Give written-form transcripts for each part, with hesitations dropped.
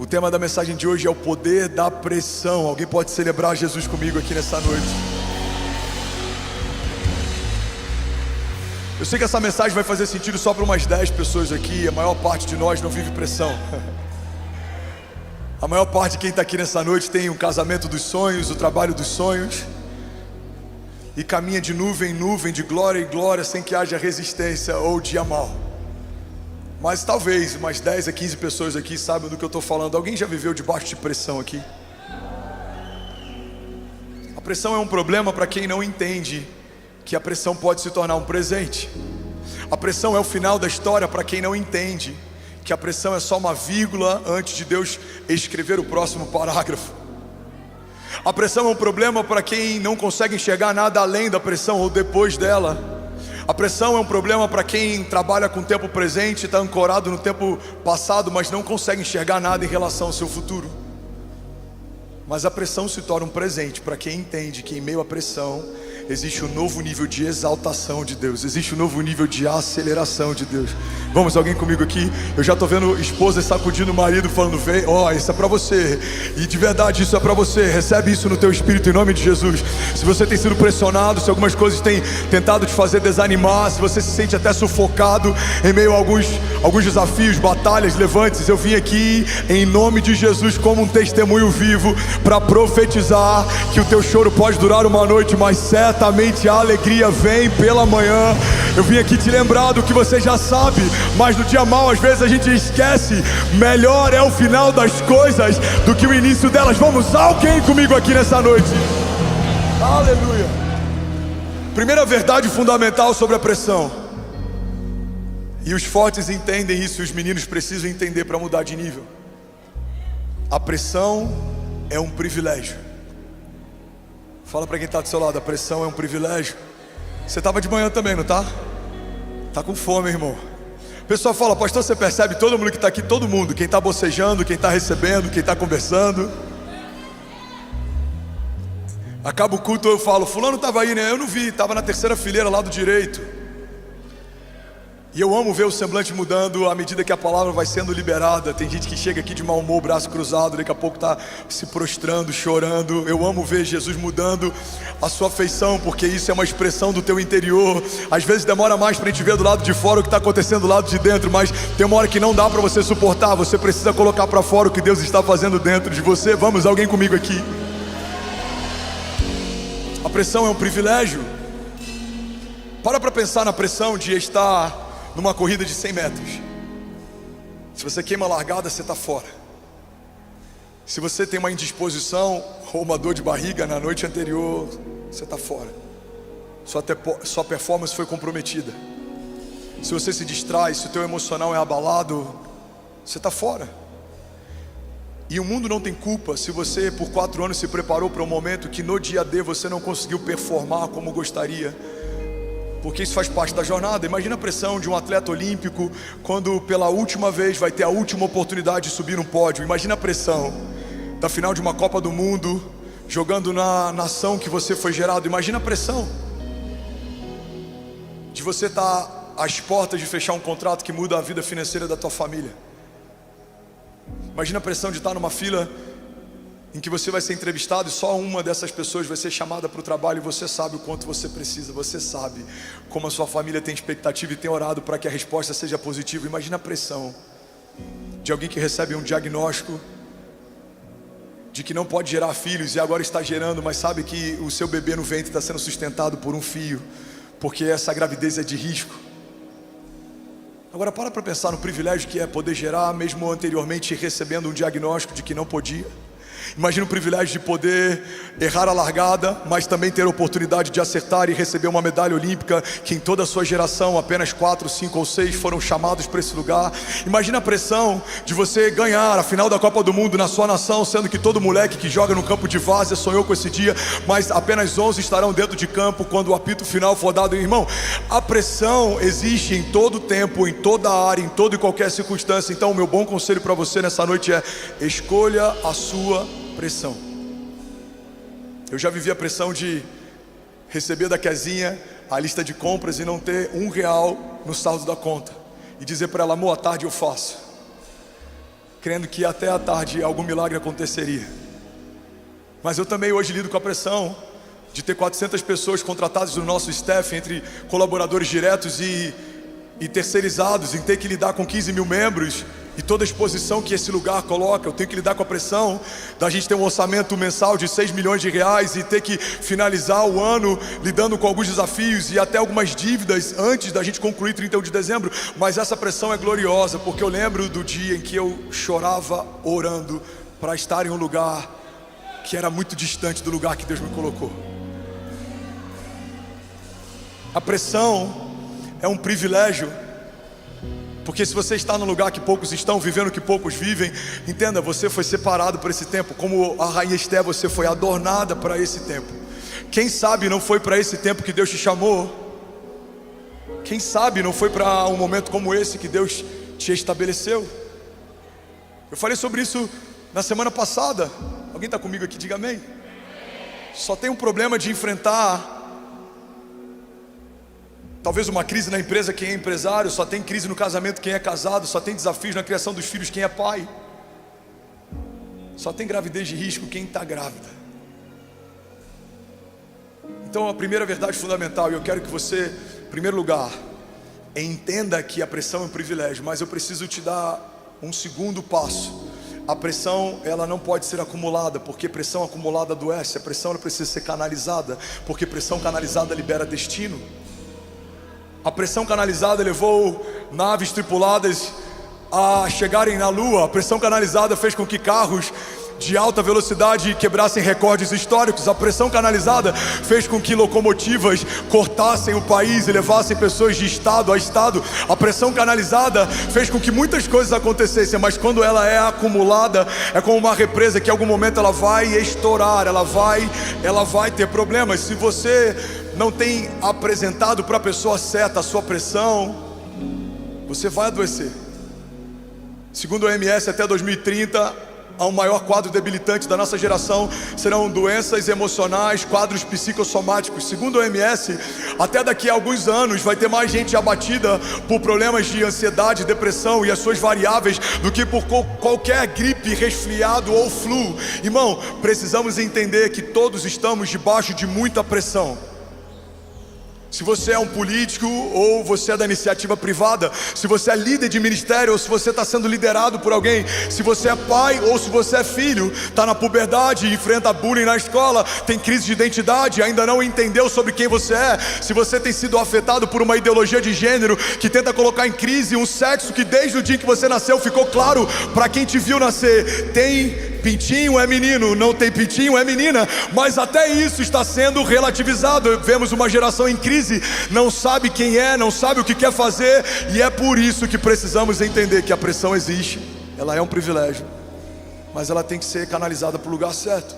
O tema da mensagem de hoje é o poder da pressão. Alguém pode celebrar Jesus comigo aqui nessa noite? Eu sei que essa mensagem vai fazer sentido só para umas 10 pessoas aqui. A maior parte de nós não vive pressão. A maior parte de quem está aqui nessa noite tem um casamento dos sonhos, o trabalho dos sonhos, e caminha de nuvem em nuvem, de glória em glória, sem que haja resistência ou dia mal. Mas talvez umas 10 a 15 pessoas aqui sabem do que eu estou falando. Alguém já viveu debaixo de pressão aqui? A pressão é um problema para quem não entende que a pressão pode se tornar um presente. A pressão é o final da história para quem não entende que a pressão é só uma vírgula antes de Deus escrever o próximo parágrafo. A pressão é um problema para quem não consegue enxergar nada além da pressão ou depois dela. A pressão é um problema para quem trabalha com o tempo presente, está ancorado no tempo passado, mas não consegue enxergar nada em relação ao seu futuro. Mas a pressão se torna um presente para quem entende que em meio à pressão existe um novo nível de exaltação de Deus, existe um novo nível de aceleração de Deus. Vamos, alguém comigo aqui? Eu já estou vendo esposa sacudindo o marido, falando: vem, ó, isso é para você. E de verdade isso é para você. Recebe isso no teu espírito em nome de Jesus. Se você tem sido pressionado, se algumas coisas têm tentado te fazer desanimar, se você se sente até sufocado em meio a alguns desafios, batalhas, levantes, eu vim aqui em nome de Jesus como um testemunho vivo para profetizar que o teu choro pode durar uma noite, mas certamente a alegria vem pela manhã. Eu vim aqui te lembrar do que você já sabe, mas no dia mau às vezes a gente esquece. Melhor é o final das coisas do que o início delas. Vamos, alguém comigo aqui nessa noite? Aleluia. Primeira verdade fundamental sobre a pressão, e os fortes entendem isso, e os meninos precisam entender para mudar de nível. A pressão é um privilégio. Fala para quem está do seu lado: a pressão é um privilégio. Você estava de manhã também, não tá? Tá com fome, irmão. O pessoal fala: pastor, você percebe todo mundo que está aqui, todo mundo, quem está bocejando, quem está recebendo, quem está conversando. Acaba o culto, eu falo: fulano estava aí, né? Eu não vi, estava na terceira fileira lá do direito. E eu amo ver o semblante mudando à medida que a palavra vai sendo liberada. Tem gente que chega aqui de mau humor, braço cruzado, daqui a pouco está se prostrando, chorando. Eu amo ver Jesus mudando a sua feição, porque isso é uma expressão do teu interior. Às vezes demora mais para a gente ver do lado de fora o que está acontecendo do lado de dentro, mas tem uma hora que não dá para você suportar. Você precisa colocar para fora o que Deus está fazendo dentro de você. Vamos, alguém comigo aqui? A pressão é um privilégio. Para pensar na pressão de estar numa corrida de 100 metros. Se você queima a largada, você está fora. Se você tem uma indisposição ou uma dor de barriga na noite anterior, você está fora. Sua performance foi comprometida. Se você se distrai, se o teu emocional é abalado, você está fora. E o mundo não tem culpa se você por 4 anos se preparou para um momento que no dia D você não conseguiu performar como gostaria, porque isso faz parte da jornada. Imagina a pressão de um atleta olímpico quando pela última vez vai ter a última oportunidade de subir no pódio. Imagina a pressão da final de uma Copa do Mundo, jogando na nação que você foi gerado. Imagina a pressão de você estar às portas de fechar um contrato que muda a vida financeira da tua família. Imagina a pressão de estar numa fila em que você vai ser entrevistado e só uma dessas pessoas vai ser chamada para o trabalho, e você sabe o quanto você precisa, você sabe como a sua família tem expectativa e tem orado para que a resposta seja positiva. Imagina a pressão de alguém que recebe um diagnóstico de que não pode gerar filhos e agora está gerando, mas sabe que o seu bebê no ventre está sendo sustentado por um fio, porque essa gravidez é de risco. Agora para pensar no privilégio que é poder gerar, mesmo anteriormente recebendo um diagnóstico de que não podia. Imagina o privilégio de poder errar a largada, mas também ter a oportunidade de acertar e receber uma medalha olímpica, que em toda a sua geração apenas 4, 5 ou 6 foram chamados para esse lugar. Imagina a pressão de você ganhar a final da Copa do Mundo na sua nação, sendo que todo moleque que joga no campo de várzea sonhou com esse dia, mas apenas 11 estarão dentro de campo quando o apito final for dado. Irmão, a pressão existe em todo tempo, em toda área, em toda e qualquer circunstância. Então o meu bom conselho para você nessa noite é: escolha a sua pressão. Eu já vivi a pressão de receber da Kezinha a lista de compras e não ter R$1 no saldo da conta e dizer para ela: amor, à tarde eu faço. crendo que até à tarde algum milagre aconteceria. Mas eu também hoje lido com a pressão de ter 400 pessoas contratadas no nosso staff, entre colaboradores diretos e terceirizados, em ter que lidar com 15 mil membros e toda a exposição que esse lugar coloca. Eu tenho que lidar com a pressão da gente ter um orçamento mensal de 6 milhões de reais e ter que finalizar o ano lidando com alguns desafios e até algumas dívidas antes da gente concluir 31 de dezembro. Mas essa pressão é gloriosa, porque eu lembro do dia em que eu chorava orando para estar em um lugar que era muito distante do lugar que Deus me colocou. A pressão é um privilégio, porque se você está num lugar que poucos estão, vivendo o que poucos vivem, entenda, você foi separado para esse tempo. Como a rainha Esté, você foi adornada para esse tempo. Quem sabe não foi para esse tempo que Deus te chamou? Quem sabe não foi para um momento como esse que Deus te estabeleceu? Eu falei sobre isso na semana passada. Alguém está comigo aqui? Diga amém. Só tem um problema de enfrentar talvez uma crise na empresa quem é empresário, só tem crise no casamento quem é casado, só tem desafios na criação dos filhos quem é pai, só tem gravidez de risco quem está grávida. Então a primeira verdade fundamental, e eu quero que você, em primeiro lugar, entenda que a pressão é um privilégio, mas eu preciso te dar um segundo passo. A pressão, ela não pode ser acumulada, porque pressão acumulada adoece. A pressão, ela precisa ser canalizada, porque pressão canalizada libera destino. A pressão canalizada levou naves tripuladas a chegarem na lua. A pressão canalizada fez com que carros de alta velocidade quebrassem recordes históricos. A pressão canalizada fez com que locomotivas cortassem o país e levassem pessoas de estado a estado. A pressão canalizada fez com que muitas coisas acontecessem, mas quando ela é acumulada, é como uma represa que em algum momento ela vai estourar, ela vai ter problemas. Se você não tem apresentado para a pessoa certa a sua pressão, você vai adoecer. Segundo a OMS, até 2030, o maior quadro debilitante da nossa geração serão doenças emocionais, quadros psicossomáticos. Segundo a OMS, até daqui a alguns anos vai ter mais gente abatida por problemas de ansiedade, depressão e as suas variáveis do que por qualquer gripe, resfriado ou flu. Irmão, precisamos entender que todos estamos debaixo de muita pressão. Se você é um político ou você é da iniciativa privada, se você é líder de ministério ou se você está sendo liderado por alguém, se você é pai ou se você é filho, está na puberdade, enfrenta bullying na escola, tem crise de identidade, ainda não entendeu sobre quem você é, se você tem sido afetado por uma ideologia de gênero que tenta colocar em crise um sexo que desde o dia que você nasceu ficou claro para quem te viu nascer, tem pintinho é menino, não tem pintinho é menina, mas até isso está sendo relativizado. Vemos uma geração em crise, não sabe quem é, não sabe o que quer fazer, e é por isso que precisamos entender que a pressão existe, ela é um privilégio, mas ela tem que ser canalizada para o lugar certo.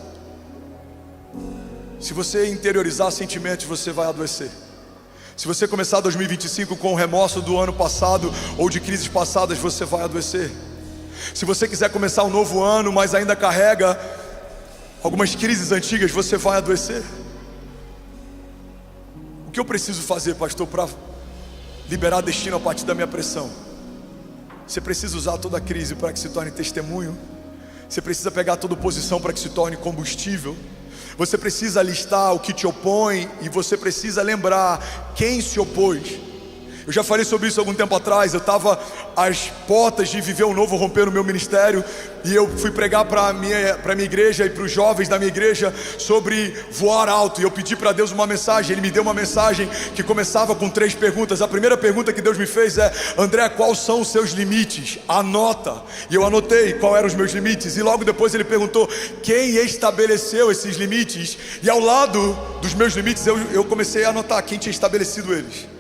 Se você interiorizar sentimentos, você vai adoecer. Se você começar 2025 com o remorso do ano passado ou de crises passadas, você vai adoecer. Se você quiser começar um novo ano, mas ainda carrega algumas crises antigas, você vai adoecer. O que eu preciso fazer, pastor, para liberar destino a partir da minha pressão? Você precisa usar toda a crise para que se torne testemunho. Você precisa pegar toda oposição para que se torne combustível. Você precisa listar o que te opõe e você precisa lembrar quem se opôs. Eu já falei sobre isso algum tempo atrás. Eu estava às portas de viver um novo romper no meu ministério, e eu fui pregar para a minha igreja e para os jovens da minha igreja sobre voar alto, e eu pedi para Deus uma mensagem. Ele me deu uma mensagem que começava com 3 perguntas. A primeira pergunta que Deus me fez é: André, quais são os seus limites? Anota. E eu anotei quais eram os meus limites, e logo depois ele perguntou: quem estabeleceu esses limites? E ao lado dos meus limites eu comecei a anotar quem tinha estabelecido eles.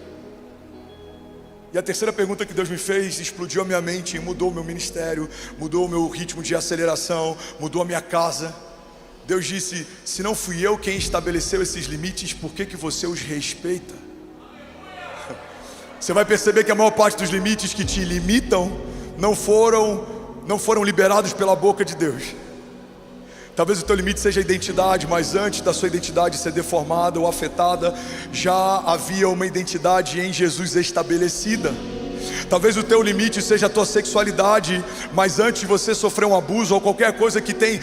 E a terceira pergunta que Deus me fez explodiu a minha mente, mudou o meu ministério, mudou o meu ritmo de aceleração, mudou a minha casa. Deus disse: se não fui eu quem estabeleceu esses limites, por que você os respeita? Você vai perceber que a maior parte dos limites que te limitam não foram liberados pela boca de Deus. Talvez o teu limite seja a identidade, mas antes da sua identidade ser deformada ou afetada, já havia uma identidade em Jesus estabelecida. Talvez o teu limite seja a tua sexualidade, mas antes de você sofrer um abuso ou qualquer coisa que tem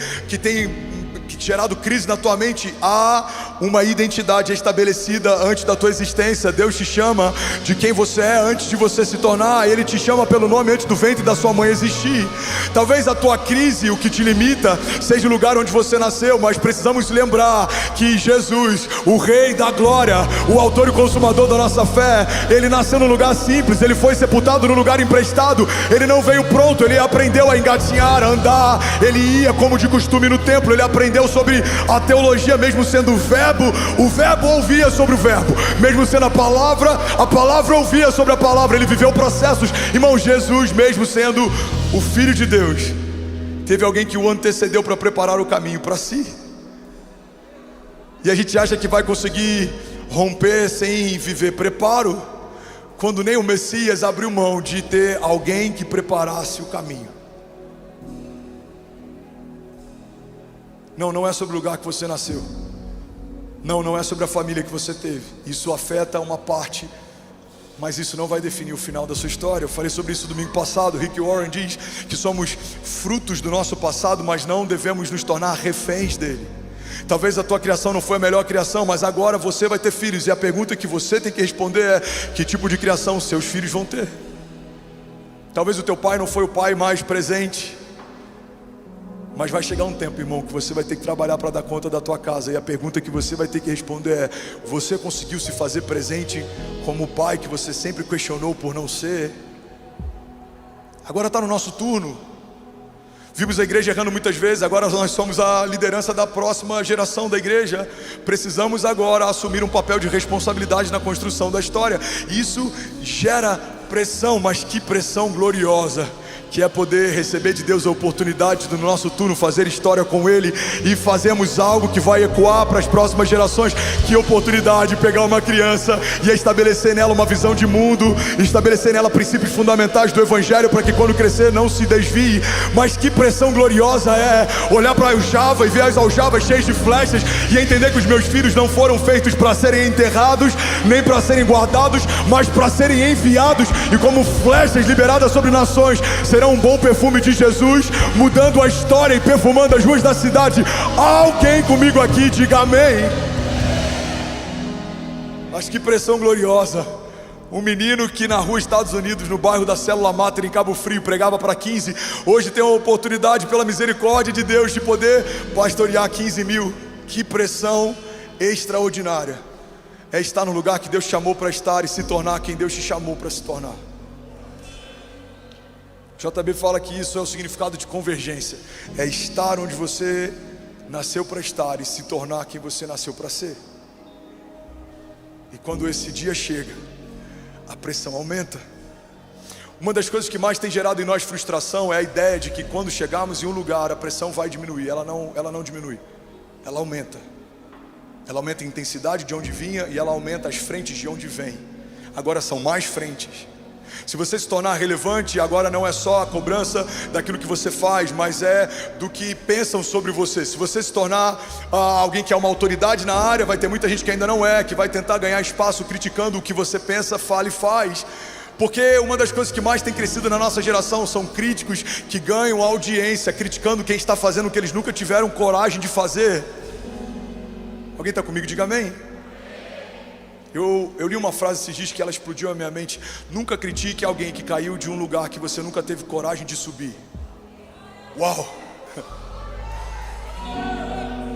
gerado crise na tua mente, há uma identidade estabelecida antes da tua existência. Deus te chama de quem você é antes de você se tornar. Ele te chama pelo nome antes do ventre da sua mãe existir. Talvez a tua crise, o que te limita, seja o lugar onde você nasceu, mas precisamos lembrar que Jesus, o Rei da Glória, o autor e consumador da nossa fé, ele nasceu num lugar simples, ele foi sepultado num lugar emprestado, ele não veio pronto, ele aprendeu a engatinhar, a andar, ele ia como de costume no templo, ele aprendeu sobre a teologia, mesmo sendo o verbo ouvia sobre o verbo, mesmo sendo a palavra ouvia sobre a palavra, ele viveu processos. Irmão, Jesus, mesmo sendo o Filho de Deus, teve alguém que o antecedeu para preparar o caminho para si. E a gente acha que vai conseguir romper sem viver preparo, quando nem o Messias abriu mão de ter alguém que preparasse o caminho. Não é sobre o lugar que você nasceu. Não é sobre a família que você teve. Isso afeta uma parte, mas isso não vai definir o final da sua história. Eu falei sobre isso domingo passado. Rick Warren diz que somos frutos do nosso passado, mas não devemos nos tornar reféns dele. Talvez a tua criação não foi a melhor criação, mas agora você vai ter filhos, e a pergunta que você tem que responder é: que tipo de criação seus filhos vão ter? Talvez o teu pai não foi o pai mais presente, mas vai chegar um tempo, irmão, que você vai ter que trabalhar para dar conta da tua casa. E a pergunta que você vai ter que responder é: você conseguiu se fazer presente como o pai que você sempre questionou por não ser? Agora está no nosso turno. Vimos a igreja errando muitas vezes, agora nós somos a liderança da próxima geração da igreja. Precisamos agora assumir um papel de responsabilidade na construção da história. Isso gera pressão, mas que pressão gloriosa, que é poder receber de Deus a oportunidade do nosso turno fazer história com Ele, e fazemos algo que vai ecoar para as próximas gerações. Que oportunidade pegar uma criança e estabelecer nela uma visão de mundo, estabelecer nela princípios fundamentais do Evangelho, para que quando crescer não se desvie. Mas que pressão gloriosa é olhar para a aljava e ver as aljavas cheias de flechas, e entender que os meus filhos não foram feitos para serem enterrados, nem para serem guardados, mas para serem enviados, e como flechas liberadas sobre nações, serão um bom perfume de Jesus, mudando a história e perfumando as ruas da cidade. Alguém comigo aqui, diga amém. Mas que pressão gloriosa. Um menino que na rua Estados Unidos, no bairro da Célula Mater, em Cabo Frio, pregava para 15, hoje tem a oportunidade, pela misericórdia de Deus, de poder pastorear 15 mil. Que pressão extraordinária é estar no lugar que Deus te chamou para estar e se tornar quem Deus te chamou para se tornar. JB fala que isso é o significado de convergência. É estar onde você nasceu para estar e se tornar quem você nasceu para ser. E quando esse dia chega, a pressão aumenta. Uma das coisas que mais tem gerado em nós frustração é a ideia de que quando chegarmos em um lugar, a pressão vai diminuir. Ela não diminui, ela aumenta. Ela aumenta a intensidade de onde vinha, e ela aumenta as frentes de onde vem. Agora são mais frentes. Se você se tornar relevante, agora não é só a cobrança daquilo que você faz, mas é do que pensam sobre você. Se você se tornar alguém que é uma autoridade na área, vai ter muita gente que ainda não é, que vai tentar ganhar espaço criticando o que você pensa, fala e faz. Porque uma das coisas que mais tem crescido na nossa geração são críticos que ganham audiência criticando quem está fazendo o que eles nunca tiveram coragem de fazer. Alguém está comigo? Diga amém. Eu li uma frase esses dias que ela explodiu a minha mente: nunca critique alguém que caiu de um lugar que você nunca teve coragem de subir. Uau!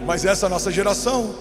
Mas essa é a nossa geração.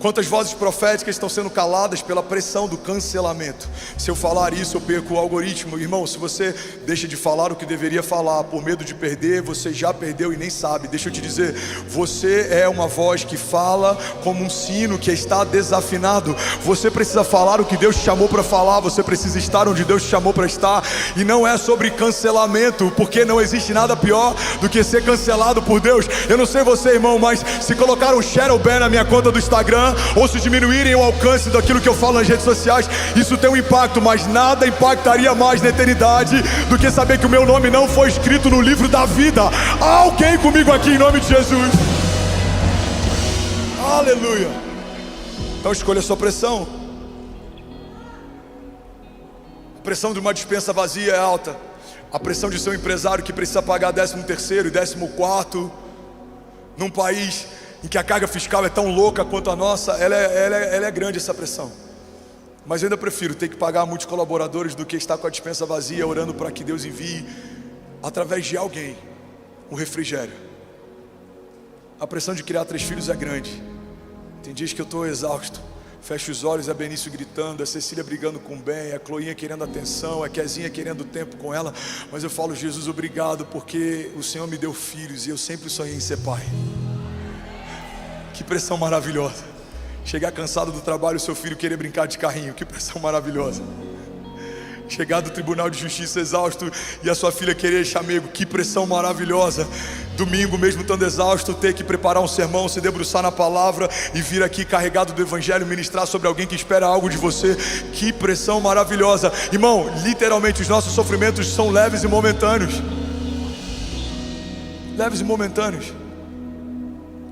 Quantas vozes proféticas estão sendo caladas pela pressão do cancelamento? Se eu falar isso, eu perco o algoritmo. Irmão, se você deixa de falar o que deveria falar por medo de perder, você já perdeu e nem sabe. Deixa eu te dizer, você é uma voz que fala como um sino que está desafinado. Você precisa falar o que Deus te chamou para falar. Você precisa estar onde Deus te chamou para estar. E não é sobre cancelamento, porque não existe nada pior do que ser cancelado por Deus. Eu não sei você, irmão, mas se colocar um shadow ban na minha conta do Instagram, ou se diminuírem o alcance daquilo que eu falo nas redes sociais, isso tem um impacto, mas nada impactaria mais na eternidade do que saber que o meu nome não foi escrito no livro da vida. Alguém comigo aqui em nome de Jesus? Aleluia. Então escolha a sua pressão. pressão de uma despensa vazia é alta. A pressão de ser um empresário que precisa pagar 13º e 14º, num país em que a carga fiscal é tão louca quanto a nossa, ela é grande, essa pressão. Mas eu ainda prefiro ter que pagar muitos colaboradores do que estar com a despensa vazia, orando para que Deus envie, através de alguém, um refrigério. A pressão de criar 3 filhos é grande. Tem dias que eu estou exausto. Fecho os olhos, a Benício gritando, a Cecília brigando com o Ben, a Chloinha querendo atenção, a Kezinha querendo tempo com ela. Mas eu falo: Jesus, obrigado, porque o Senhor me deu filhos e eu sempre sonhei em ser pai. Que pressão maravilhosa. Chegar cansado do trabalho, o seu filho querer brincar de carrinho. Que pressão maravilhosa. Chegar do Tribunal de Justiça exausto e a sua filha querer chamego. Que pressão maravilhosa. Domingo, mesmo estando exausto, ter que preparar um sermão, se debruçar na palavra e vir aqui carregado do Evangelho, ministrar sobre alguém que espera algo de você. Que pressão maravilhosa. Irmão, literalmente os nossos sofrimentos são leves e momentâneos. Leves e momentâneos.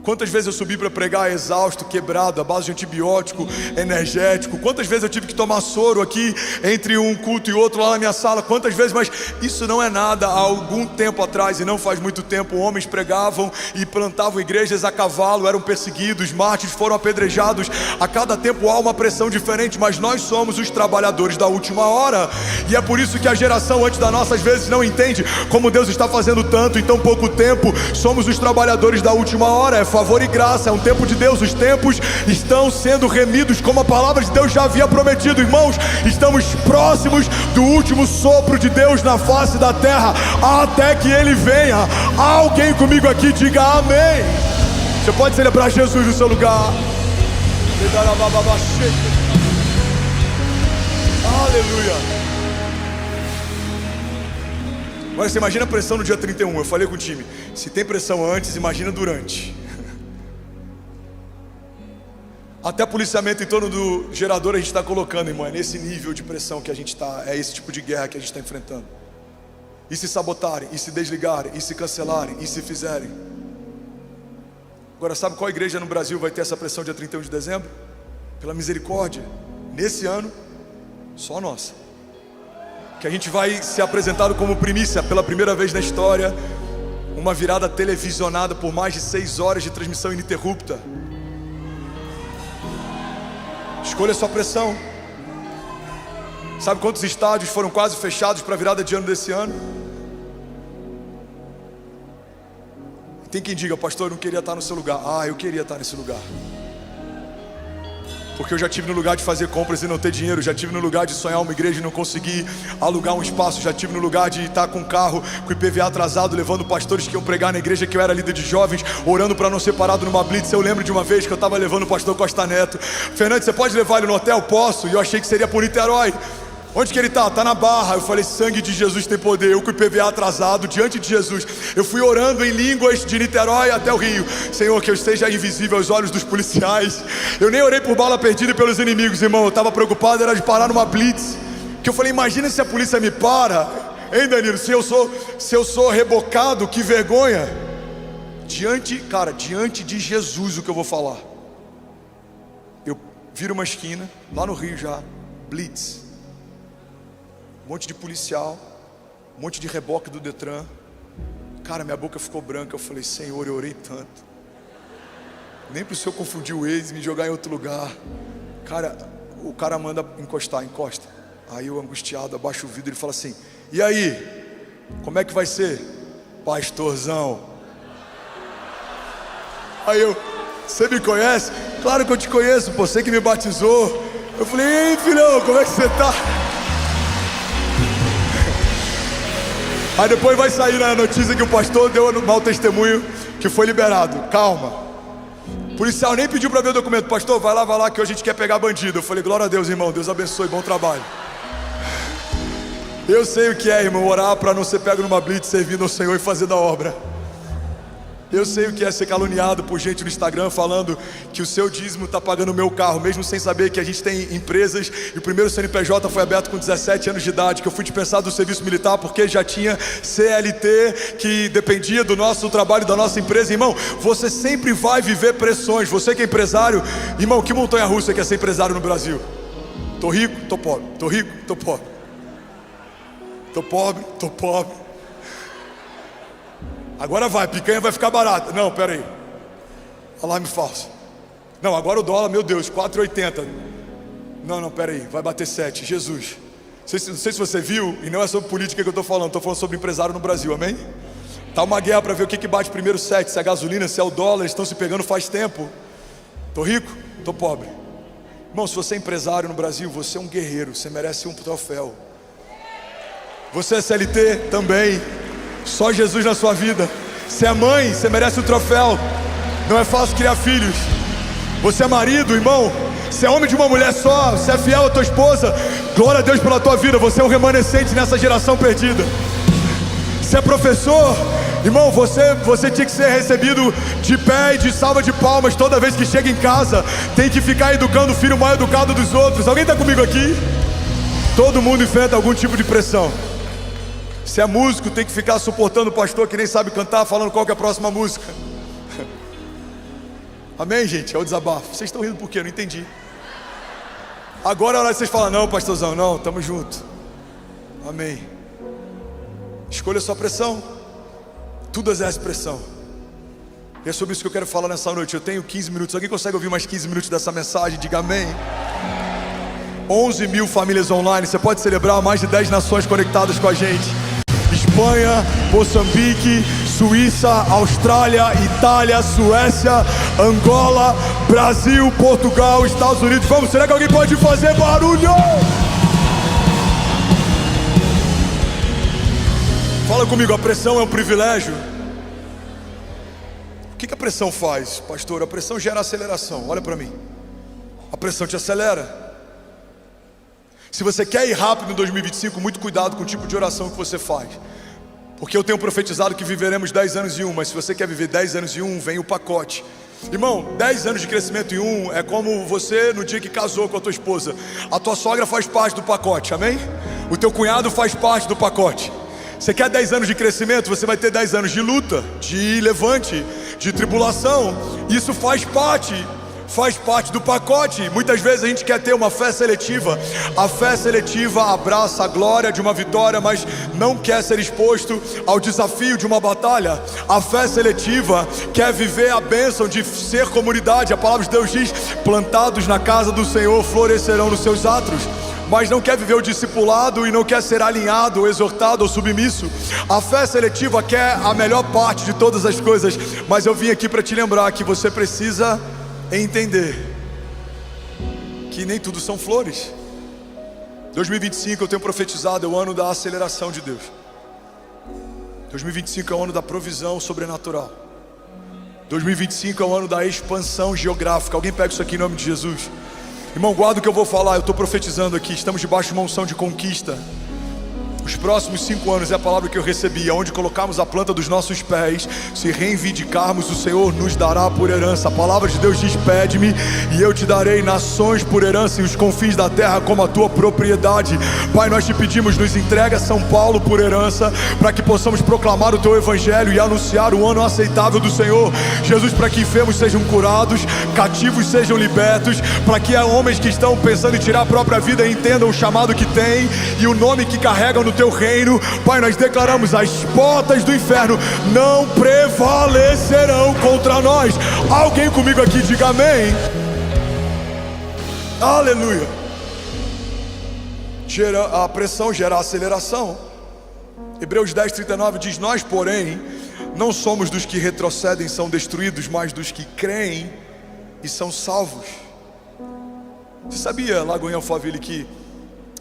Quantas vezes eu subi para pregar exausto, quebrado, à base de antibiótico, energético. Quantas vezes eu tive que tomar soro aqui entre um culto e outro lá na minha sala. Quantas vezes, mas isso não é nada. Há algum tempo atrás, e não faz muito tempo, homens pregavam e plantavam igrejas a cavalo, eram perseguidos, mártires foram apedrejados. A cada tempo há uma pressão diferente, mas nós somos os trabalhadores da última hora. E é por isso que a geração antes da nossa às vezes não entende como Deus está fazendo tanto em tão pouco tempo. Somos os trabalhadores da última hora. Favor e graça, é um tempo de Deus. Os tempos estão sendo remidos, como a palavra de Deus já havia prometido. Irmãos, estamos próximos do último sopro de Deus na face da terra, até que Ele venha. Alguém comigo aqui diga amém. Você pode celebrar Jesus no seu lugar. Aleluia. Agora você imagina a pressão no dia 31. Eu falei com o time, se tem pressão antes, imagina durante. Até policiamento em torno do gerador a gente está colocando, irmão. É nesse nível de pressão que a gente está. É esse tipo de guerra que a gente está enfrentando. E se sabotarem, e se desligarem, e se cancelarem, e se fizerem. Agora, sabe qual igreja no Brasil vai ter essa pressão dia 31 de dezembro? Pela misericórdia, nesse ano, só a nossa. Que a gente vai ser apresentado como primícia pela primeira vez na história. Uma virada televisionada por mais de 6 horas de transmissão ininterrupta. Escolha a sua pressão. Sabe quantos estádios foram quase fechados para a virada de ano desse ano? Tem quem diga: pastor, eu não queria estar no seu lugar. Ah, eu queria estar nesse lugar. Porque eu já tive no lugar de fazer compras e não ter dinheiro. Já tive no lugar de sonhar uma igreja e não conseguir alugar um espaço. Já tive no lugar de estar com um carro, com o IPVA atrasado, levando pastores que iam pregar na igreja que eu era líder de jovens, orando para não ser parado numa blitz. Eu lembro de uma vez que eu estava levando o pastor Costa Neto. Fernando, você pode levar ele no hotel? Posso. E eu achei que seria por Niterói. Onde que ele está? Está na Barra. Eu falei: sangue de Jesus tem poder. Eu com o IPVA atrasado, diante de Jesus, eu fui orando em línguas de Niterói até o Rio. Senhor, que eu esteja invisível aos olhos dos policiais. Eu nem orei por bala perdida e pelos inimigos, irmão. Eu estava preocupado, era de parar numa blitz. Que eu falei: imagina se a polícia me para. Hein, Danilo? Se eu sou rebocado, que vergonha. Diante de Jesus, o que eu vou falar. Eu viro uma esquina, lá no Rio já, blitz. Um monte de policial, um monte de reboque do Detran. Cara, minha boca ficou branca. Eu falei: Senhor, eu orei tanto. Nem para o Senhor confundir o ex e me jogar em outro lugar. Cara, o cara manda encosta. Aí eu, angustiado, abaixo o vidro e fala assim: e aí, como é que vai ser? Pastorzão. Aí eu: você me conhece? Claro que eu te conheço, pô, você que me batizou. Eu falei: ei, filhão, como é que você tá? Aí depois vai sair na notícia que o pastor deu um mau testemunho, que foi liberado. Calma. O policial nem pediu para ver o documento. Pastor, vai lá que hoje a gente quer pegar bandido. Eu falei: glória a Deus, irmão, Deus abençoe, bom trabalho. Eu sei o que é, irmão, orar para não ser pego numa blitz, servindo ao Senhor e fazendo a obra. Eu sei o que é ser caluniado por gente no Instagram falando que o seu dízimo está pagando o meu carro, mesmo sem saber que a gente tem empresas. E o primeiro CNPJ foi aberto com 17 anos de idade, que eu fui dispensado do serviço militar porque já tinha CLT, que dependia do nosso trabalho, da nossa empresa. Irmão, você sempre vai viver pressões. Você que é empresário, irmão, que montanha russa que é ser empresário no Brasil? Tô rico, tô pobre, tô rico, tô pobre. Tô pobre, tô pobre. Agora vai, picanha vai ficar barata. Não, pera aí. Alarme falso. Não, agora o dólar, meu Deus, 4,80. Não, pera aí, vai bater 7. Jesus. Não sei se você viu, e não é sobre política que eu estou falando sobre empresário no Brasil, amém? Tá uma guerra para ver o que bate primeiro 7, se é a gasolina, se é o dólar, eles estão se pegando faz tempo. Tô rico? Tô pobre. Irmão, se você é empresário no Brasil, você é um guerreiro, você merece um troféu. Você é CLT também, só Jesus na sua vida. Você é mãe, você merece um troféu. Não é fácil criar filhos. Você é marido, irmão, você é homem de uma mulher só, você é fiel à tua esposa, glória a Deus pela tua vida, você é um remanescente nessa geração perdida. Você é professor, irmão, você tinha que ser recebido de pé e de salva de palmas toda vez que chega em casa. Tem que ficar educando o filho mais educado dos outros. Alguém está comigo aqui? Todo mundo enfrenta algum tipo de pressão. Se é músico, tem que ficar suportando o pastor que nem sabe cantar, falando qual que é a próxima música. Amém, gente? É o desabafo. Vocês estão rindo por quê? Eu não entendi. Agora a hora que vocês falam, não, pastorzão, não, tamo junto. Amém. Escolha a sua pressão. Tudo exerce pressão. E é sobre isso que eu quero falar nessa noite. Eu tenho 15 minutos. Alguém consegue ouvir mais 15 minutos dessa mensagem? Diga amém. 11 mil famílias online. Você pode celebrar mais de 10 nações conectadas com a gente. Espanha, Moçambique, Suíça, Austrália, Itália, Suécia, Angola, Brasil, Portugal, Estados Unidos. Vamos, será que alguém pode fazer barulho? Fala comigo, a pressão é um privilégio. O que a pressão faz, pastor? A pressão gera aceleração. Olha para mim. A pressão te acelera. Se você quer ir rápido em 2025, muito cuidado com o tipo de oração que você faz. Porque eu tenho profetizado que viveremos 10 anos em um. Mas se você quer viver 10 anos em um, vem o pacote. Irmão, 10 anos de crescimento em um é como você no dia que casou com a tua esposa. A tua sogra faz parte do pacote, amém? O teu cunhado faz parte do pacote. Você quer 10 anos de crescimento, você vai ter 10 anos de luta, de levante, de tribulação. Isso faz parte do pacote. Muitas vezes a gente quer ter uma fé seletiva. A fé seletiva abraça a glória de uma vitória, mas não quer ser exposto ao desafio de uma batalha. A fé seletiva quer viver a bênção de ser comunidade. A palavra de Deus diz, plantados na casa do Senhor florescerão nos seus átrios. Mas não quer viver o discipulado e não quer ser alinhado, ou exortado ou submisso. A fé seletiva quer a melhor parte de todas as coisas. Mas eu vim aqui para te lembrar que você precisa entender que nem tudo são flores. 2025 eu tenho profetizado, é o ano da aceleração de Deus. 2025 é o ano da provisão sobrenatural. 2025 é o ano da expansão geográfica. Alguém pega isso aqui em nome de Jesus. Irmão, guarda o que eu vou falar, eu estou profetizando aqui. Estamos debaixo de uma unção de conquista. Os próximos 5 anos é a palavra que eu recebi. Aonde colocarmos a planta dos nossos pés, se reivindicarmos, o Senhor nos dará por herança. A palavra de Deus diz, pede-me e eu te darei nações por herança e os confins da terra como a tua propriedade. Pai, nós te pedimos, nos entrega São Paulo por herança, para que possamos proclamar o teu evangelho e anunciar o ano aceitável do Senhor. Jesus, para que enfermos sejam curados, cativos sejam libertos, para que homens que estão pensando em tirar a própria vida entendam o chamado que têm e o nome que carregam no teu reino. Pai, nós declaramos, as portas do inferno não prevalecerão contra nós. Alguém comigo aqui diga amém. Aleluia. A pressão gera aceleração. Hebreus 10:39 diz, nós porém não somos dos que retrocedem e são destruídos, mas dos que creem e são salvos. Você sabia, Lagoinha Alphaville, que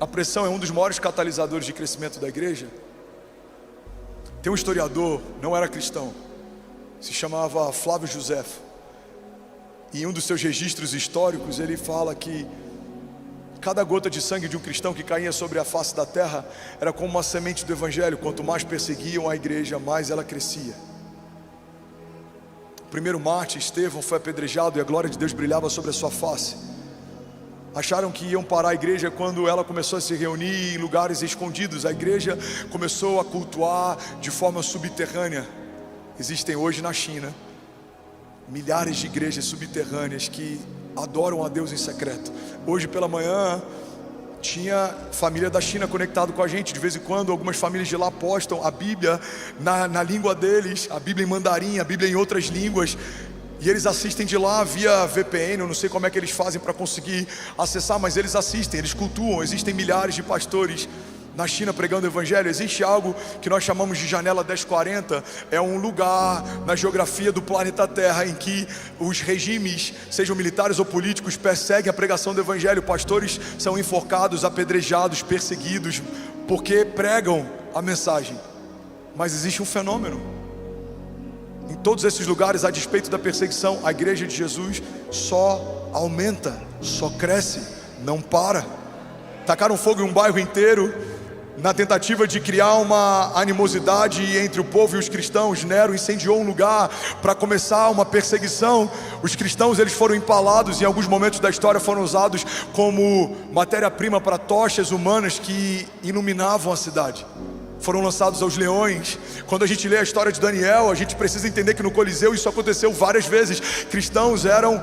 a pressão é um dos maiores catalisadores de crescimento da igreja? Tem um historiador, não era cristão, se chamava Flávio Josefo. E em um dos seus registros históricos ele fala que cada gota de sangue de um cristão que caía sobre a face da terra era como uma semente do evangelho. Quanto mais perseguiam a igreja, mais ela crescia. O primeiro mártir, Estevão, foi apedrejado e a glória de Deus brilhava sobre a sua face. Acharam que iam parar a igreja quando ela começou a se reunir em lugares escondidos. A igreja começou a cultuar de forma subterrânea. Existem hoje na China milhares de igrejas subterrâneas que adoram a Deus em secreto. Hoje pela manhã tinha família da China conectado com a gente. De vez em quando algumas famílias de lá postam a Bíblia na língua deles, a Bíblia em mandarim, a Bíblia em outras línguas, e eles assistem de lá via VPN. Eu não sei como é que eles fazem para conseguir acessar, mas eles assistem, eles cultuam. Existem milhares de pastores na China pregando o evangelho. Existe algo que nós chamamos de janela 1040. É um lugar na geografia do planeta Terra em que os regimes, sejam militares ou políticos, perseguem a pregação do evangelho. Pastores são enforcados, apedrejados, perseguidos, porque pregam a mensagem. Mas existe um fenômeno: em todos esses lugares, a despeito da perseguição, a igreja de Jesus só aumenta, só cresce, não para. Tacaram fogo em um bairro inteiro na tentativa de criar uma animosidade entre o povo e os cristãos. Nero incendiou um lugar para começar uma perseguição. Os cristãos, eles foram empalados, e em alguns momentos da história foram usados como matéria-prima para tochas humanas que iluminavam a cidade. Foram lançados aos leões. Quando a gente lê a história de Daniel, a gente precisa entender que no Coliseu isso aconteceu várias vezes. Cristãos eram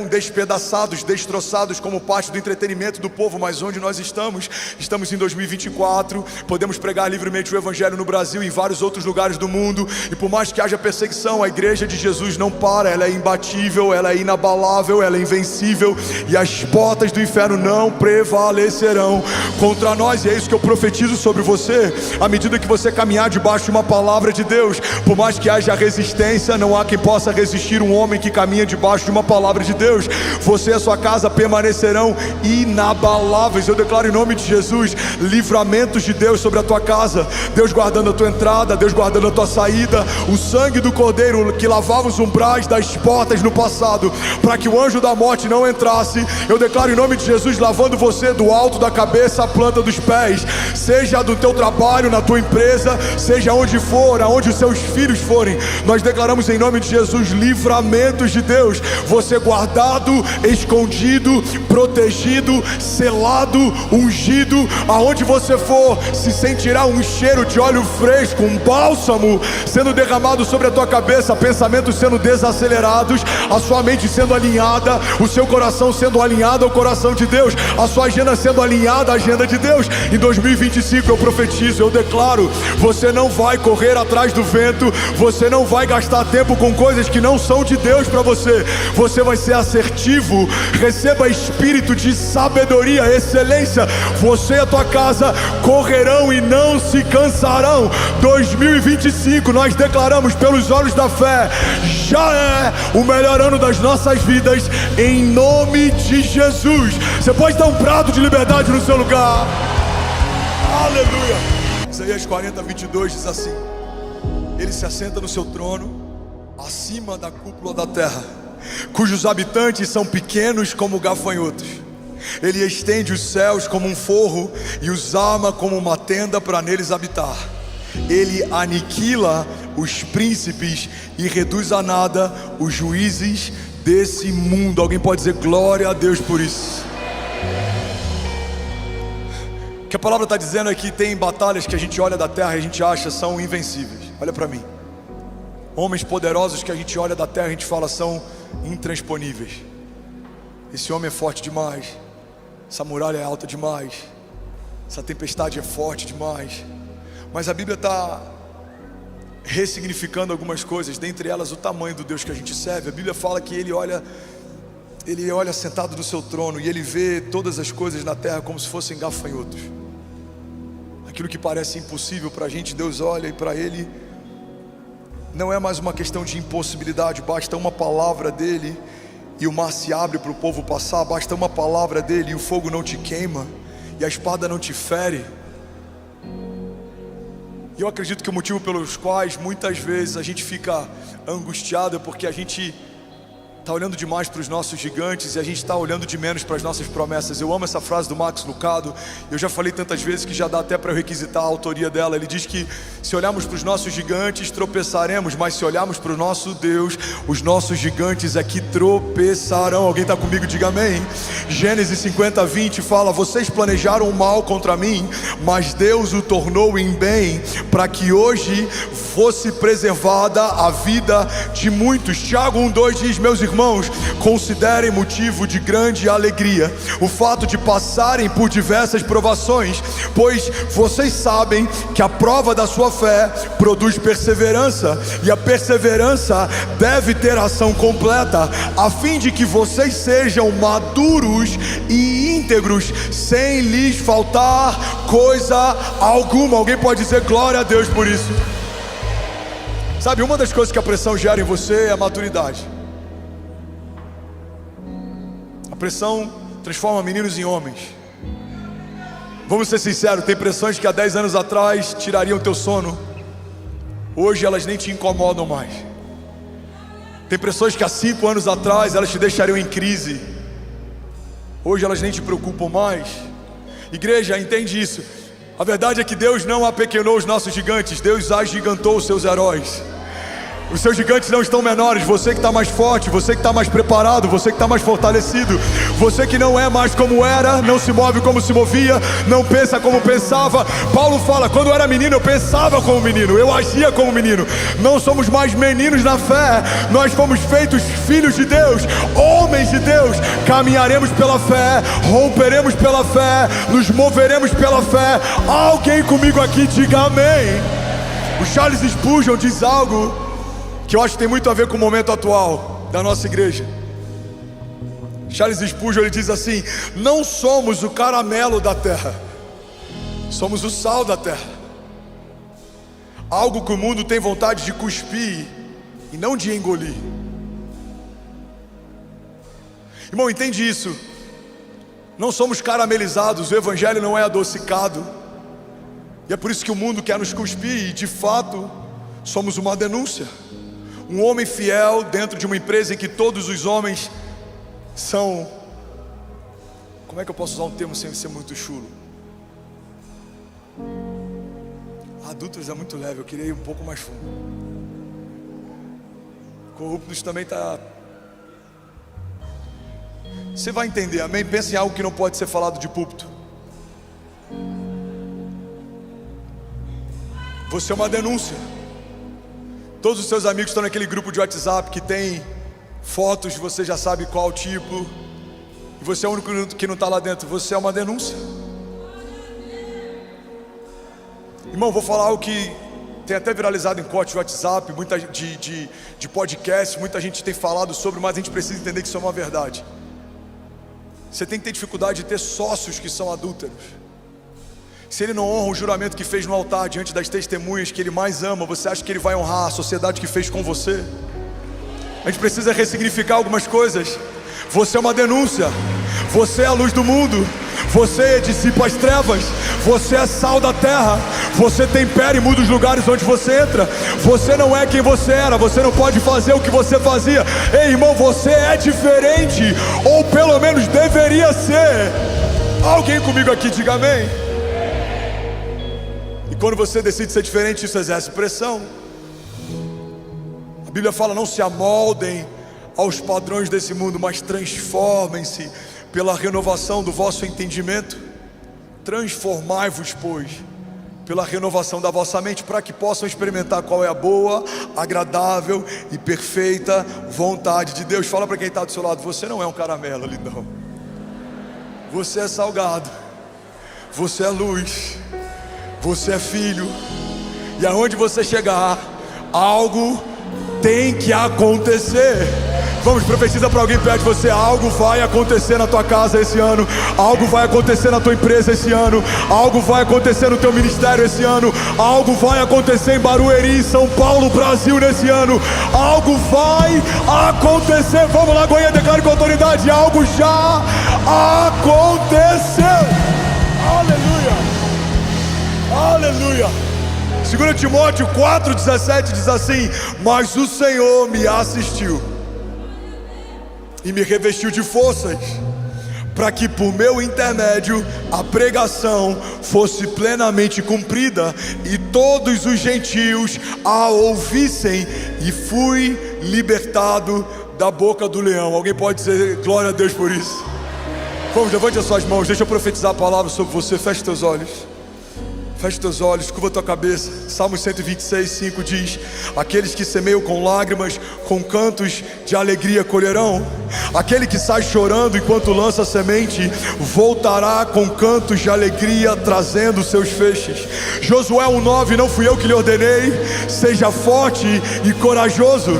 despedaçados, destroçados como parte do entretenimento do povo. Mas onde nós estamos? Estamos em 2024, podemos pregar livremente o evangelho no Brasil e em vários outros lugares do mundo. E por mais que haja perseguição, a igreja de Jesus não para. Ela é imbatível, ela é inabalável, ela é invencível, e as portas do inferno não prevalecerão contra nós. E é isso que eu profetizo sobre você. À medida que você caminhar debaixo de uma palavra de Deus, por mais que haja resistência, não há quem possa resistir um homem que caminha debaixo de uma palavra de Deus. Você e a sua casa permanecerão inabaláveis. Eu declaro em nome de Jesus livramentos de Deus sobre a tua casa. Deus guardando a tua entrada, Deus guardando a tua saída. O sangue do Cordeiro que lavava os umbrais das portas no passado, para que o anjo da morte não entrasse. Eu declaro em nome de Jesus lavando você do alto da cabeça à planta dos pés. Seja do teu trabalho, na tua empresa, seja onde for, aonde os seus filhos forem, nós declaramos em nome de Jesus livramentos de Deus. Você guardado, escondido, protegido, selado, ungido. Aonde você for, se sentirá um cheiro de óleo fresco, um bálsamo sendo derramado sobre a tua cabeça, pensamentos sendo desacelerados, a sua mente sendo alinhada, o seu coração sendo alinhado ao coração de Deus, a sua agenda sendo alinhada à agenda de Deus. Em 2025 eu profetizo, eu declaro: você não vai correr atrás do vento, você não vai gastar tempo com coisas que não são de Deus para você. Você vai ser assertivo. Receba espírito de sabedoria, excelência. Você e a tua casa correrão e não se cansarão. 2025 nós declaramos pelos olhos da fé, já é o melhor ano das nossas vidas, em nome de Jesus. Você pode dar um brado de liberdade no seu lugar. Aleluia. Isaías 40, 22 diz assim: ele se assenta no seu trono, acima da cúpula da terra, cujos habitantes são pequenos como gafanhotos. Ele estende os céus como um forro e os arma como uma tenda para neles habitar. Ele aniquila os príncipes e reduz a nada os juízes desse mundo. Alguém pode dizer glória a Deus por isso? O que a palavra está dizendo é que tem batalhas que a gente olha da terra e a gente acha são invencíveis. Olha para mim. Homens poderosos que a gente olha da terra e a gente fala são intransponíveis. Esse homem é forte demais, essa muralha é alta demais, essa tempestade é forte demais. Mas a Bíblia está ressignificando algumas coisas, dentre elas o tamanho do Deus que a gente serve. A Bíblia fala que Ele olha sentado no seu trono e Ele vê todas as coisas na terra como se fossem gafanhotos. Aquilo que parece impossível para a gente, Deus olha, e para Ele não é mais uma questão de impossibilidade. Basta uma palavra dEle e o mar se abre para o povo passar. Basta uma palavra dEle e o fogo não te queima e a espada não te fere. E eu acredito que o motivo pelos quais muitas vezes a gente fica angustiado é porque a gente está olhando demais para os nossos gigantes e a gente está olhando de menos para as nossas promessas. Eu amo essa frase do Max Lucado. Eu já falei tantas vezes que já dá até para eu requisitar a autoria dela. Ele diz que se olharmos para os nossos gigantes tropeçaremos, mas se olharmos para o nosso Deus, os nossos gigantes é que tropeçarão. Alguém está comigo? Diga amém. Gênesis 50, 20 fala: vocês planejaram o mal contra mim, mas Deus o tornou em bem, para que hoje fosse preservada a vida de muitos. Tiago 1:2 diz: meus irmãos, considerem motivo de grande alegria o fato de passarem por diversas provações, pois vocês sabem que a prova da sua fé produz perseverança, e a perseverança deve ter ação completa, a fim de que vocês sejam maduros e íntegros, sem lhes faltar coisa alguma. Alguém pode dizer glória a Deus por isso? Sabe, uma das coisas que a pressão gera em você é a maturidade. A pressão transforma meninos em homens. Vamos ser sinceros, tem pressões que há 10 anos atrás tirariam teu sono, hoje elas nem te incomodam mais. Tem pressões que há 5 anos atrás elas te deixariam em crise, hoje elas nem te preocupam mais. Igreja, entende isso. A verdade é que Deus não apequenou os nossos gigantes, Deus agigantou os seus heróis. Os seus gigantes não estão menores. Você que está mais forte, você que está mais preparado, você que está mais fortalecido, você que não é mais como era, não se move como se movia, não pensa como pensava. Paulo fala: quando eu era menino eu pensava como menino, eu agia como menino. Não somos mais meninos na fé, nós fomos feitos filhos de Deus, homens de Deus. Caminharemos pela fé, romperemos pela fé, nos moveremos pela fé. Alguém comigo aqui diga amém. O Charles Spurgeon diz algo que eu acho que tem muito a ver com o momento atual da nossa igreja. Charles Spurgeon, ele diz assim: não somos o caramelo da terra, somos o sal da terra. Algo que o mundo tem vontade de cuspir e não de engolir. Irmão, entende isso? Não somos caramelizados, o evangelho não é adocicado, e é por isso que o mundo quer nos cuspir. E de fato somos uma denúncia. Um homem fiel dentro de uma empresa em que todos os homens são... Como é que eu posso usar um termo sem ser muito chulo? Adúlteros é muito leve, eu queria ir um pouco mais fundo. Corruptos também está... Você vai entender, amém? Pensa em algo que não pode ser falado de púlpito. Você é uma denúncia. Todos os seus amigos estão naquele grupo de WhatsApp que tem fotos, você já sabe qual tipo, e você é o único que não está lá dentro. Você é uma denúncia. Irmão, vou falar algo que tem até viralizado em corte de WhatsApp, muita de podcast, muita gente tem falado sobre, mas a gente precisa entender que isso é uma verdade. Você tem que ter dificuldade de ter sócios que são adúlteros. Se ele não honra o juramento que fez no altar diante das testemunhas que ele mais ama, você acha que ele vai honrar a sociedade que fez com você? A gente precisa ressignificar algumas coisas. Você é uma denúncia. Você é a luz do mundo. Você dissipa as trevas. Você é sal da terra. Você tempera e muda os lugares onde você entra. Você não é quem você era. Você não pode fazer o que você fazia. Ei, irmão, você é diferente, ou pelo menos deveria ser. Alguém comigo aqui diga amém. E quando você decide ser diferente, isso exerce pressão. A Bíblia fala: não se amoldem aos padrões desse mundo, mas transformem-se pela renovação do vosso entendimento. Transformai-vos, pois, pela renovação da vossa mente, para que possam experimentar qual é a boa, agradável e perfeita vontade de Deus. Fala para quem está do seu lado: você não é um caramelo, lindão. Você é salgado. Você é luz. Você é filho. E aonde você chegar, algo tem que acontecer. Vamos, profetiza para alguém perto de você: algo vai acontecer na tua casa esse ano, algo vai acontecer na tua empresa esse ano, algo vai acontecer no teu ministério esse ano, algo vai acontecer em Barueri, São Paulo, Brasil nesse ano, algo vai acontecer. Vamos lá, Goiânia, declare com autoridade: algo já aconteceu. Aleluia. Aleluia. 2 Timóteo 4,17 diz assim: mas o Senhor me assistiu e me revestiu de forças, para que por meu intermédio a pregação fosse plenamente cumprida e todos os gentios a ouvissem, e fui libertado da boca do leão. Alguém pode dizer glória a Deus por isso? Vamos, levante as suas mãos, deixa eu profetizar a palavra sobre você. Feche teus olhos. Feche teus olhos, curva tua cabeça. Salmo 126, 5 diz: aqueles que semeiam com lágrimas, com cantos de alegria colherão. Aquele que sai chorando enquanto lança a semente, voltará com cantos de alegria, trazendo seus feixes. Josué 1:9: não fui eu que lhe ordenei, seja forte e corajoso,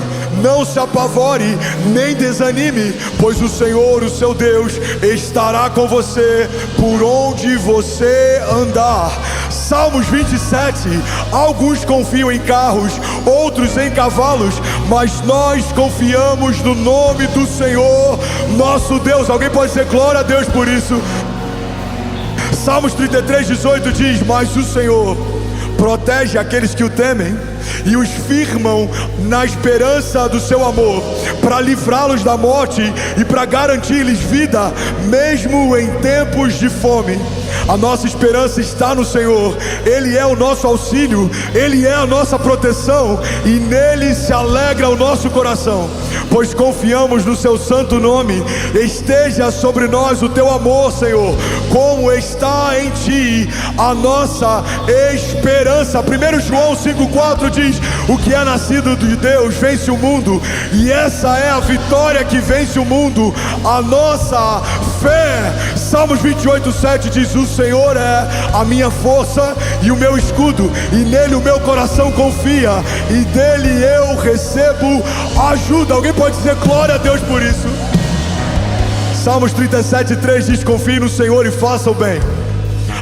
não se apavore, nem desanime, pois o Senhor, o seu Deus, estará com você por onde você andar. Salmos 27: alguns confiam em carros, outros em cavalos, mas nós confiamos no nome do Senhor, nosso Deus. Alguém pode dizer glória a Deus por isso? Salmos 33:18 diz: mas o Senhor protege aqueles que o temem e os firmam na esperança do seu amor, para livrá-los da morte e para garantir-lhes vida, mesmo em tempos de fome. A nossa esperança está no Senhor, Ele é o nosso auxílio, Ele é a nossa proteção, e nele se alegra o nosso coração, pois confiamos no seu santo nome. Esteja sobre nós o teu amor, Senhor, como está em ti a nossa esperança. 1 João 5,4 diz: o que é nascido de Deus vence o mundo, e essa é a vitória que vence o mundo, a nossa fé. Salmos 28:7 diz: o Senhor é a minha força e o meu escudo, e nele o meu coração confia, e dele eu recebo ajuda. Alguém pode dizer glória a Deus por isso? Salmos 37:3 diz: confie no Senhor e faça o bem,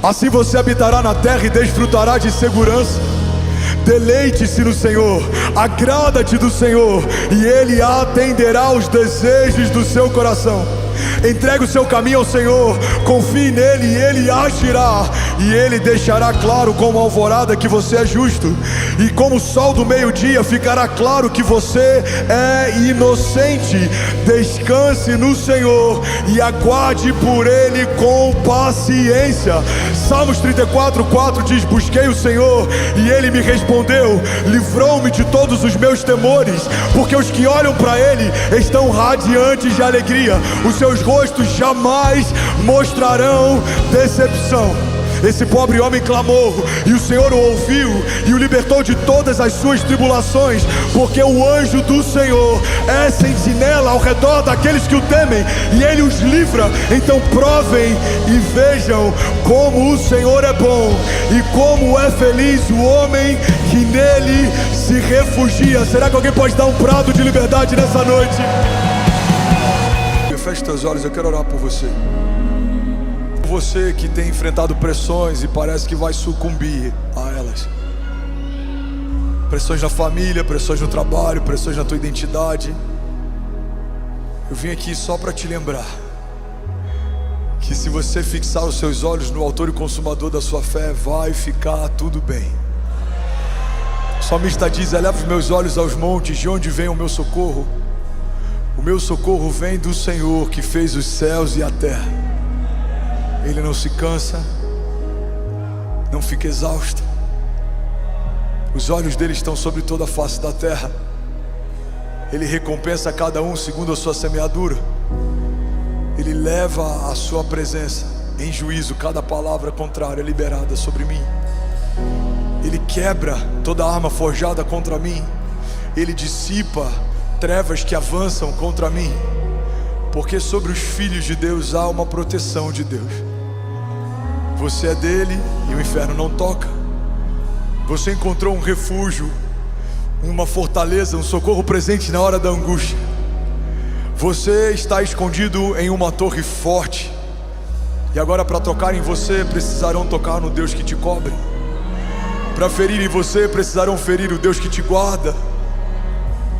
assim você habitará na terra e desfrutará de segurança. Deleite-se no Senhor, agrada-te do Senhor, e Ele atenderá os desejos do seu coração. Entregue o seu caminho ao Senhor, confie nele e Ele agirá, e Ele deixará claro como a alvorada que você é justo, e como o sol do meio-dia ficará claro que você é inocente. Descanse no Senhor e aguarde por Ele com paciência. Salmos 34:4 diz: busquei o Senhor e Ele me respondeu, livrou-me de todos os meus temores, porque os que olham para Ele estão radiantes de alegria, os seus rostos jamais mostrarão decepção. Esse pobre homem clamou, e o Senhor o ouviu e o libertou de todas as suas tribulações, porque o anjo do Senhor é sentinela ao redor daqueles que o temem, e Ele os livra. Então provem e vejam como o Senhor é bom, e como é feliz o homem que nele se refugia. Será que alguém pode dar um brado de liberdade nessa noite? Feche teus olhos, eu quero orar por você. Você que tem enfrentado pressões e parece que vai sucumbir a elas. Pressões na família, pressões no trabalho, pressões na tua identidade. Eu vim aqui só para te lembrar que se você fixar os seus olhos no autor e consumador da sua fé, vai ficar tudo bem. O salmista diz: eleva os meus olhos aos montes, de onde vem o meu socorro? O meu socorro vem do Senhor que fez os céus e a terra. Ele não se cansa, não fica exausto. Os olhos dele estão sobre toda a face da terra. Ele recompensa a cada um segundo a sua semeadura. Ele leva a sua presença em juízo cada palavra contrária liberada sobre mim. Ele quebra toda arma forjada contra mim. Ele dissipa trevas que avançam contra mim, porque sobre os filhos de Deus há uma proteção de Deus. Você é dele e o inferno não toca. Você encontrou um refúgio, uma fortaleza, um socorro presente na hora da angústia. Você está escondido em uma torre forte, e agora para tocar em você precisarão tocar no Deus que te cobre. Para ferir em você precisarão ferir o Deus que te guarda.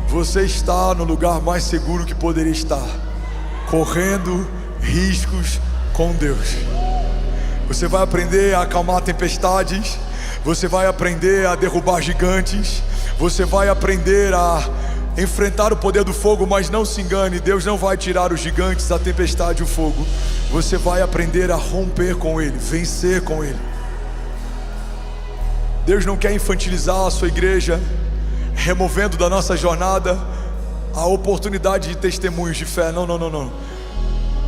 Você está no lugar mais seguro que poderia estar, correndo riscos com Deus. Você vai aprender a acalmar tempestades, você vai aprender a derrubar gigantes, você vai aprender a enfrentar o poder do fogo. Mas não se engane, Deus não vai tirar os gigantes, a tempestade e o fogo. Você vai aprender a romper com ele, vencer com ele. Deus não quer infantilizar a sua igreja, removendo da nossa jornada a oportunidade de testemunhos de fé. Não, não, não, não.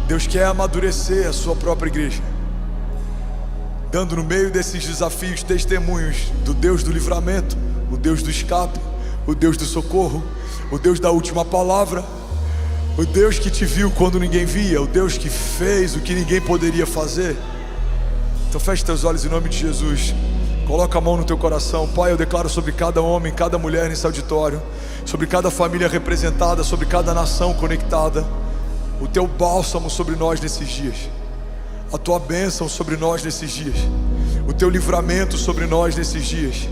Deus quer amadurecer a sua própria igreja. dando no meio desses desafios testemunhos do Deus do livramento, o Deus do escape, o Deus do socorro, o Deus da última palavra, o Deus que te viu quando ninguém via, o Deus que fez o que ninguém poderia fazer. Então feche teus olhos em nome de Jesus. Coloca a mão no teu coração. Pai, eu declaro sobre cada homem, cada mulher nesse auditório, sobre cada família representada, sobre cada nação conectada, o teu bálsamo sobre nós nesses dias, a tua bênção sobre nós nesses dias, o teu livramento sobre nós nesses dias.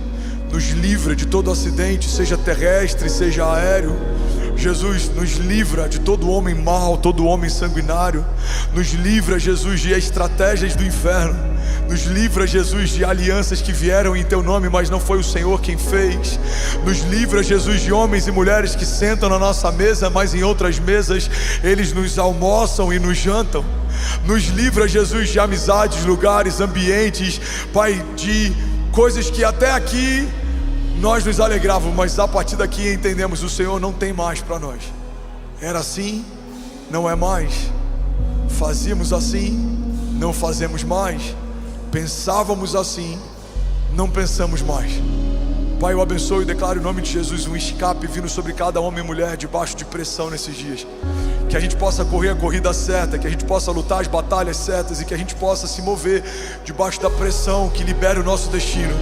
Nos livra de todo acidente, seja terrestre, seja aéreo. Jesus, nos livra de todo homem mau, todo homem sanguinário. Nos livra, Jesus, de estratégias do inferno. Nos livra, Jesus, de alianças que vieram em teu nome, mas não foi o Senhor quem fez. Nos livra, Jesus, de homens e mulheres que sentam na nossa mesa, mas em outras mesas eles nos almoçam e nos jantam. Nos livra, Jesus, de amizades, lugares, ambientes, Pai, de coisas que até aqui nós nos alegrávamos, mas a partir daqui entendemos: o Senhor não tem mais para nós. Era assim, não é mais. Fazíamos assim, não fazemos mais. Pensávamos assim, não pensamos mais. Pai, eu abençoo e declaro em nome de Jesus um escape vindo sobre cada homem e mulher debaixo de pressão nesses dias. Que a gente possa correr a corrida certa, que a gente possa lutar as batalhas certas e que a gente possa se mover debaixo da pressão que libera o nosso destino.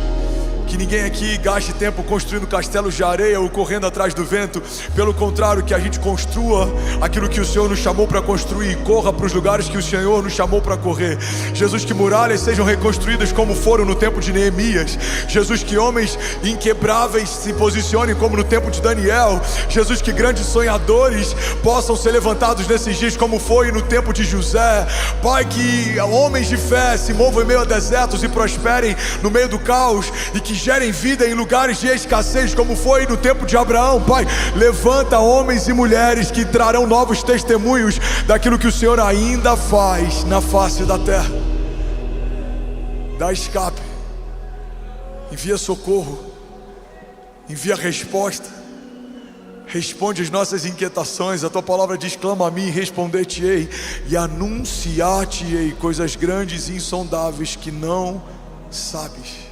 Que ninguém aqui gaste tempo construindo castelos de areia ou correndo atrás do vento. Pelo contrário, que a gente construa aquilo que o Senhor nos chamou para construir e corra para os lugares que o Senhor nos chamou para correr. Jesus, que muralhas sejam reconstruídas como foram no tempo de Neemias. Jesus, que homens inquebráveis se posicionem como no tempo de Daniel. Jesus, que grandes sonhadores possam ser levantados nesses dias como foi no tempo de José. Pai, que homens de fé se movam em meio a desertos e prosperem no meio do caos, e que gerem vida em lugares de escassez como foi no tempo de Abraão. Pai, levanta homens e mulheres que trarão novos testemunhos daquilo que o Senhor ainda faz na face da terra. Dá escape, envia socorro, envia resposta, responde as nossas inquietações. A tua palavra diz: clama a mim e responder-te-ei, e anunciar-te-ei coisas grandes e insondáveis que não sabes.